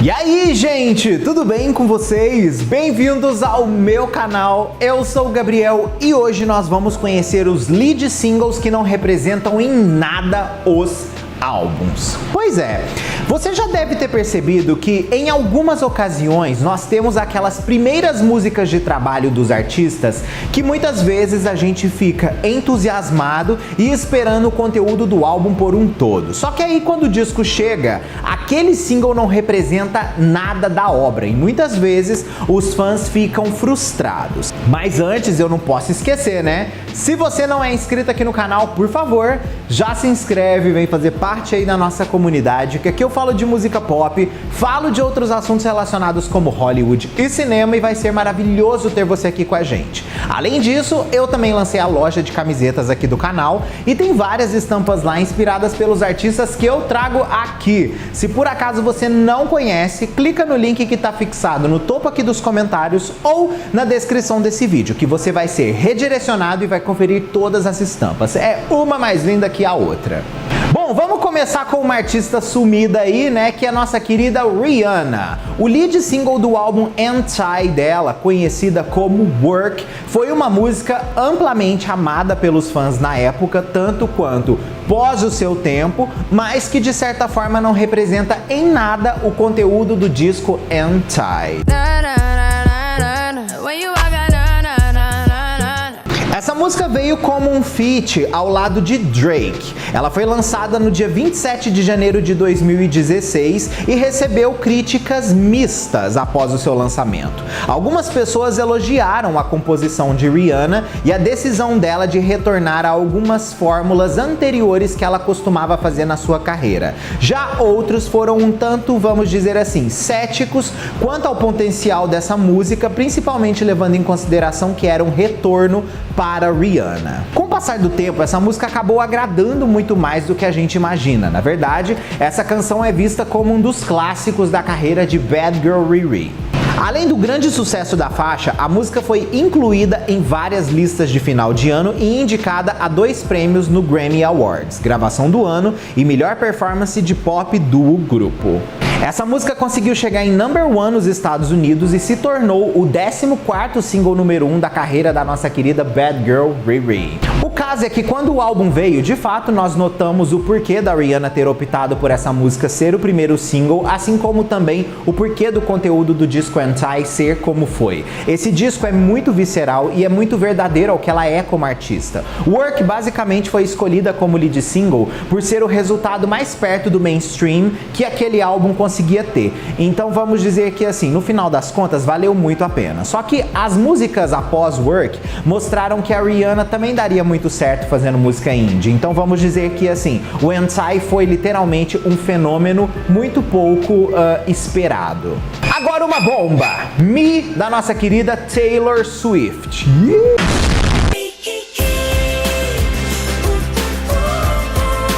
E aí, gente, tudo bem com vocês? Bem-vindos ao meu canal, eu sou o Gabriel e hoje nós vamos conhecer os lead singles que não representam em nada os álbuns. Pois é, você já deve ter percebido que em algumas ocasiões nós temos aquelas primeiras músicas de trabalho dos artistas que muitas vezes a gente fica entusiasmado e esperando o conteúdo do álbum por um todo. Só que aí quando o disco chega, aquele single não representa nada da obra e muitas vezes os fãs ficam frustrados. Mas antes eu não posso esquecer, né? Se você não é inscrito aqui no canal, por favor, já se inscreve, vem fazer parte aí da nossa comunidade, que aqui eu falo de música pop, falo de outros assuntos relacionados como Hollywood e cinema e vai ser maravilhoso ter você aqui com a gente. Além disso, eu também lancei a loja de camisetas aqui do canal e tem várias estampas lá inspiradas pelos artistas que eu trago aqui. Se por acaso você não conhece, clica no link que está fixado no topo aqui dos comentários ou na descrição desse vídeo, que você vai ser redirecionado e vai conferir todas as estampas. É uma mais linda que a outra. Bom, vamos começar com uma artista sumida aí, né, que é a nossa querida Rihanna. O lead single do álbum Anti dela, conhecida como Work, foi uma música amplamente amada pelos fãs na época, tanto quanto pós o seu tempo, mas que de certa forma não representa em nada o conteúdo do disco Anti. Essa música veio como um feat ao lado de Drake. Ela foi lançada no dia 27 de janeiro de 2016 e recebeu críticas mistas após o seu lançamento. Algumas pessoas elogiaram a composição de Rihanna e a decisão dela de retornar a algumas fórmulas anteriores que ela costumava fazer na sua carreira. Já outros foram um tanto, vamos dizer assim, céticos quanto ao potencial dessa música, principalmente levando em consideração que era um retorno para Rihanna. Com o passar do tempo, essa música acabou agradando muito mais do que a gente imagina. Na verdade, essa canção é vista como um dos clássicos da carreira de Bad Girl Riri. Além do grande sucesso da faixa, a música foi incluída em várias listas de final de ano e indicada a 2 prêmios no Grammy Awards, Gravação do Ano e Melhor Performance de Pop Duo Grupo. Essa música conseguiu chegar em number 1 nos Estados Unidos e se tornou o 14º single número 1 da carreira da nossa querida Bad Girl Riri. O caso é que quando o álbum veio, de fato nós notamos o porquê da Rihanna ter optado por essa música ser o primeiro single, assim como também o porquê do conteúdo do disco Anti ser como foi. Esse disco é muito visceral e é muito verdadeiro ao que ela é como artista. Work basicamente foi escolhida como lead single por ser o resultado mais perto do mainstream que aquele álbum conseguia ter. Então vamos dizer que assim, no final das contas valeu muito a pena. Só que as músicas após Work mostraram que a Rihanna também daria muito certo fazendo música indie. Então vamos dizer que assim, o Anti foi literalmente um fenômeno muito pouco esperado. Agora uma bomba! Me, da nossa querida Taylor Swift.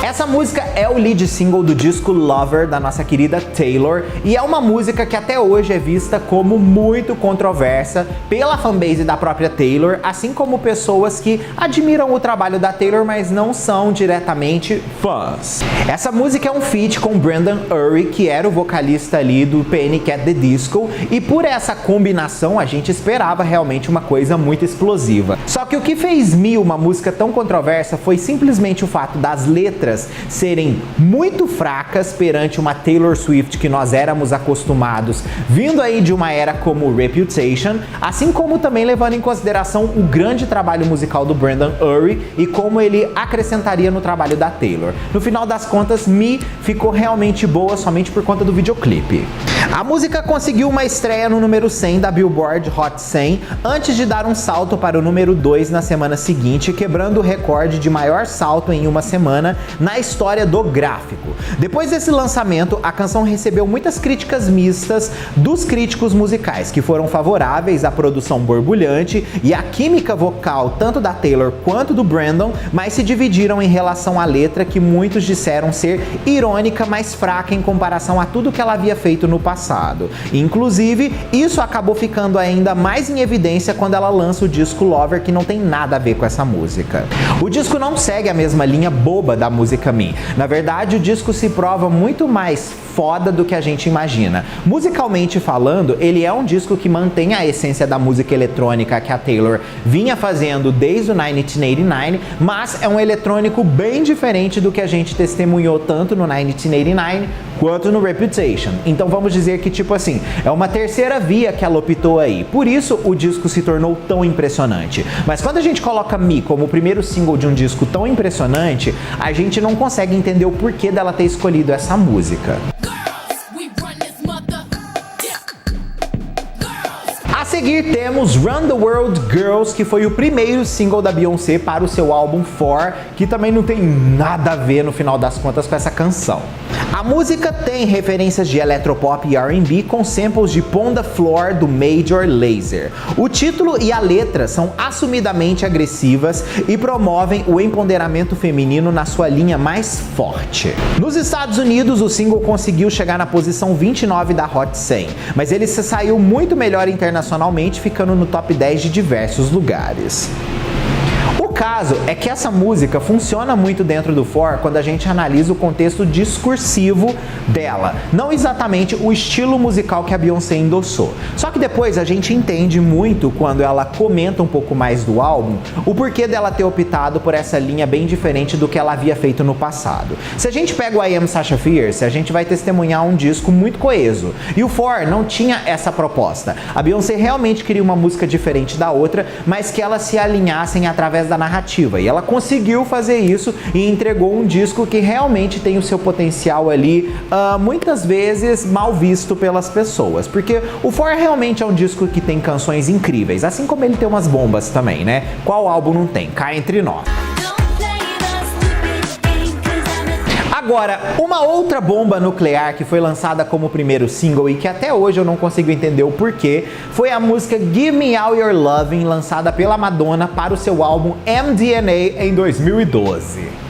Essa música é o lead single do disco Lover da nossa querida Taylor e é uma música que até hoje é vista como muito controversa pela fanbase da própria Taylor, assim como pessoas que admiram o trabalho da Taylor, mas não são diretamente fãs. Essa música é um feat com Brendon Urie, que era o vocalista ali do Panic! At the Disco, e por essa combinação a gente esperava realmente uma coisa muito explosiva. Só que o que fez Me uma música tão controversa foi simplesmente o fato das letras serem muito fracas perante uma Taylor Swift que nós éramos acostumados, vindo aí de uma era como Reputation, assim como também levando em consideração o grande trabalho musical do Brendon Urie e como ele acrescentaria no trabalho da Taylor. No final das contas, Me ficou realmente boa somente por conta do videoclipe. A música conseguiu uma estreia no número 100 da Billboard Hot 100, antes de dar um salto para o número 2 na semana seguinte, quebrando o recorde de maior salto em uma semana na história do gráfico. Depois desse lançamento, a canção recebeu muitas críticas mistas dos críticos musicais, que foram favoráveis à produção borbulhante e à química vocal tanto da Taylor quanto do Brendon, mas se dividiram em relação à letra, que muitos disseram ser irônica, mas fraca em comparação a tudo que ela havia feito no passado. Inclusive, isso acabou ficando ainda mais em evidência quando ela lança o disco Lover, que não tem nada a ver com essa música. O disco não segue a mesma linha boba da música Me. Na verdade, o disco se prova muito mais foda do que a gente imagina. Musicalmente falando, ele é um disco que mantém a essência da música eletrônica que a Taylor vinha fazendo desde o 1989, mas é um eletrônico bem diferente do que a gente testemunhou tanto no 1989 quanto no Reputation. Então vamos dizer que, tipo assim, é uma terceira via que ela optou aí. Por isso o disco se tornou tão impressionante. Mas quando a gente coloca Me como o primeiro single de um disco tão impressionante, a gente não consegue entender o porquê dela ter escolhido essa música. A seguir temos Run the World Girls, que foi o primeiro single da Beyoncé para o seu álbum 4, que também não tem nada a ver no final das contas com essa canção. A música tem referências de eletropop e R&B com samples de Pon the Floor do Major Lazer. O título e a letra são assumidamente agressivas e promovem o empoderamento feminino na sua linha mais forte. Nos Estados Unidos, o single conseguiu chegar na posição 29 da Hot 100, mas ele se saiu muito melhor internacionalmente, ficando no top 10 de diversos lugares. O caso é que essa música funciona muito dentro do 4 quando a gente analisa o contexto discursivo dela, não exatamente o estilo musical que a Beyoncé endossou. Só que depois a gente entende muito quando ela comenta um pouco mais do álbum, o porquê dela ter optado por essa linha bem diferente do que ela havia feito no passado. Se a gente pega o I Am Sasha Fierce, a gente vai testemunhar um disco muito coeso, e o 4 não tinha essa proposta. A Beyoncé realmente queria uma música diferente da outra, mas que elas se alinhassem através da narrativa, e ela conseguiu fazer isso e entregou um disco que realmente tem o seu potencial ali, muitas vezes mal visto pelas pessoas, porque o 4 realmente é um disco que tem canções incríveis, assim como ele tem umas bombas também, né? Qual álbum não tem? Cá entre nós. Agora, uma outra bomba nuclear que foi lançada como primeiro single e que até hoje eu não consigo entender o porquê, foi a música Give Me All Your Lovin', lançada pela Madonna para o seu álbum MDNA em 2012.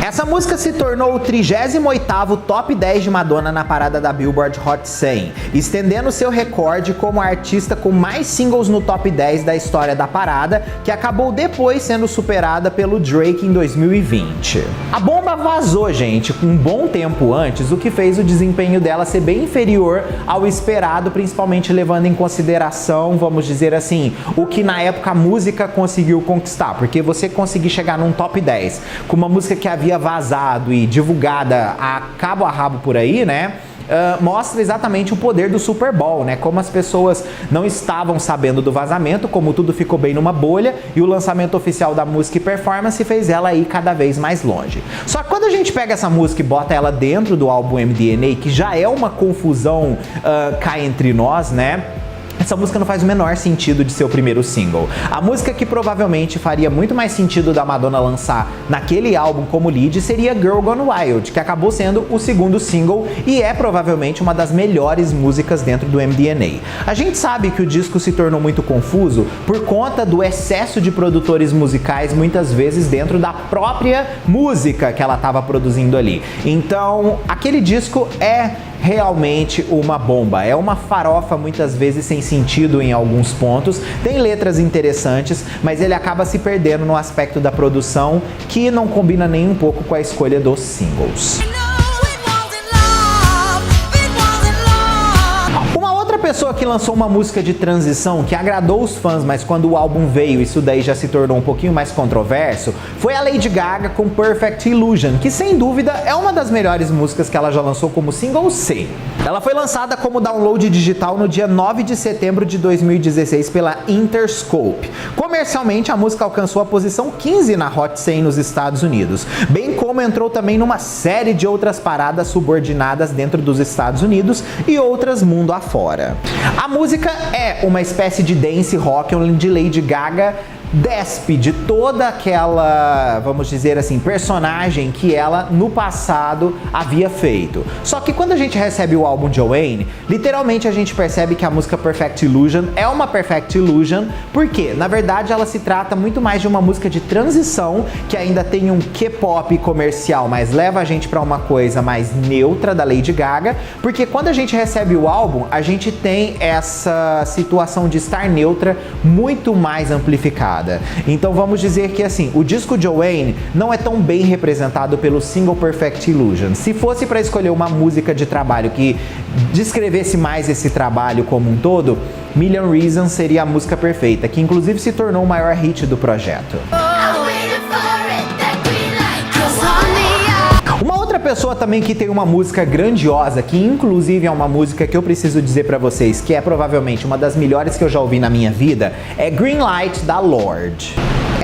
Essa música se tornou o 38º top 10 de Madonna na parada da Billboard Hot 100, estendendo seu recorde como a artista com mais singles no top 10 da história da parada, que acabou depois sendo superada pelo Drake em 2020. A bomba vazou, gente, um bom tempo antes, o que fez o desempenho dela ser bem inferior ao esperado, principalmente levando em consideração, vamos dizer assim, o que na época a música conseguiu conquistar, porque você conseguir chegar num top 10 com uma música que havia vazado e divulgada a cabo a rabo por aí, né? Mostra exatamente o poder do Super Bowl, né? Como as pessoas não estavam sabendo do vazamento, como tudo ficou bem numa bolha, e o lançamento oficial da música e performance fez ela ir cada vez mais longe. Só que quando a gente pega essa música e bota ela dentro do álbum MDNA, que já é uma confusão cá entre nós, né? Essa música não faz o menor sentido de ser o primeiro single. A música que provavelmente faria muito mais sentido da Madonna lançar naquele álbum como lead seria Girl Gone Wild, que acabou sendo o segundo single e é provavelmente uma das melhores músicas dentro do MDNA. A gente sabe que o disco se tornou muito confuso por conta do excesso de produtores musicais, muitas vezes dentro da própria música que ela estava produzindo ali. Então, aquele disco é realmente uma bomba, é uma farofa muitas vezes sem sentido em alguns pontos, tem letras interessantes, mas ele acaba se perdendo no aspecto da produção que não combina nem um pouco com a escolha dos singles. Pessoa que lançou uma música de transição que agradou os fãs, mas quando o álbum veio isso daí já se tornou um pouquinho mais controverso, foi a Lady Gaga com Perfect Illusion, que sem dúvida é uma das melhores músicas que ela já lançou como single C. Ela foi lançada como download digital no dia 9 de setembro de 2016 pela Interscope. Comercialmente, a música alcançou a posição 15 na Hot 100 nos Estados Unidos, bem como entrou também numa série de outras paradas subordinadas dentro dos Estados Unidos e outras mundo afora. A música é uma espécie de dance rock onde Lady Gaga despe de toda aquela, vamos dizer assim, personagem que ela no passado havia feito. Só que quando a gente recebe o álbum Joanne, literalmente a gente percebe que a música Perfect Illusion é uma Perfect Illusion, porque na verdade ela se trata muito mais de uma música de transição que ainda tem um K-pop comercial, mas leva a gente para uma coisa mais neutra da Lady Gaga, porque quando a gente recebe o álbum, a gente tem essa situação de estar neutra muito mais amplificada. temporada. Então vamos dizer que assim, o disco Joanne não é tão bem representado pelo single Perfect Illusion. Se fosse para escolher uma música de trabalho que descrevesse mais esse trabalho como um todo, Million Reasons seria a música perfeita, que inclusive se tornou o maior hit do projeto. Uma outra pessoa também que tem uma música grandiosa, que inclusive é uma música que eu preciso dizer pra vocês que é provavelmente uma das melhores que eu já ouvi na minha vida, é Green Light, da Lorde.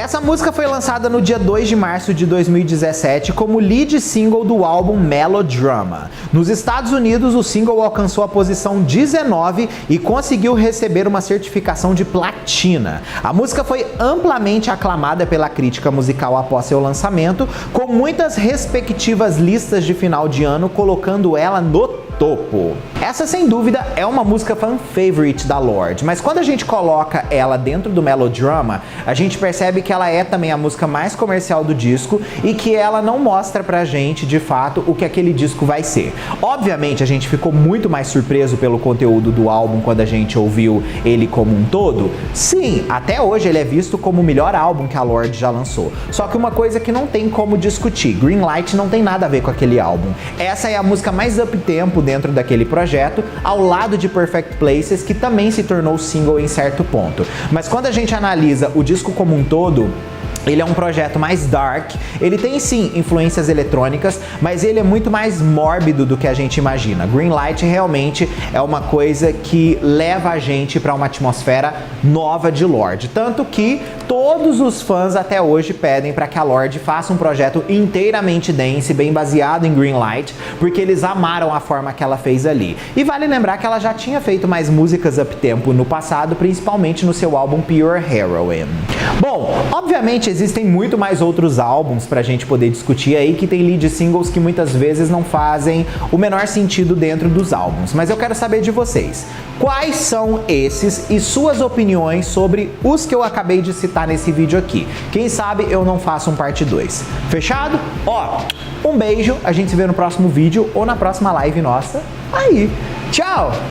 Essa música foi lançada no dia 2 de março de 2017 como lead single do álbum Melodrama. Nos Estados Unidos, o single alcançou a posição 19 e conseguiu receber uma certificação de platina. A música foi amplamente aclamada pela crítica musical após seu lançamento, com muitas respectivas listas de final de ano colocando ela no topo. Essa, sem dúvida, é uma música fan favorite da Lorde, mas quando a gente coloca ela dentro do Melodrama, a gente percebe que ela é também a música mais comercial do disco e que ela não mostra pra gente, de fato, o que aquele disco vai ser. Obviamente, a gente ficou muito mais surpreso pelo conteúdo do álbum quando a gente ouviu ele como um todo. Sim, até hoje ele é visto como o melhor álbum que a Lorde já lançou. Só que uma coisa que não tem como discutir, Green Light não tem nada a ver com aquele álbum. Essa é a música mais up-tempo dentro daquele projeto, ao lado de Perfect Places, que também se tornou single em certo ponto. Mas quando a gente analisa o disco como um todo, ele é um projeto mais dark, ele tem sim influências eletrônicas, mas ele é muito mais mórbido do que a gente imagina. Green Light realmente é uma coisa que leva a gente para uma atmosfera nova de Lorde, tanto que todos os fãs até hoje pedem para que a Lorde faça um projeto inteiramente dance, bem baseado em Green Light, porque eles amaram a forma que ela fez ali. E vale lembrar que ela já tinha feito mais músicas up-tempo no passado, principalmente no seu álbum Pure Heroine. Bom, obviamente existem muito mais outros álbuns pra gente poder discutir aí que tem lead singles que muitas vezes não fazem o menor sentido dentro dos álbuns, mas eu quero saber de vocês. Quais são esses e suas opiniões sobre os que eu acabei de citar nesse vídeo aqui? Quem sabe eu não faço um parte 2. Fechado? Ó, um beijo, a gente se vê no próximo vídeo ou na próxima live nossa. Aí, tchau!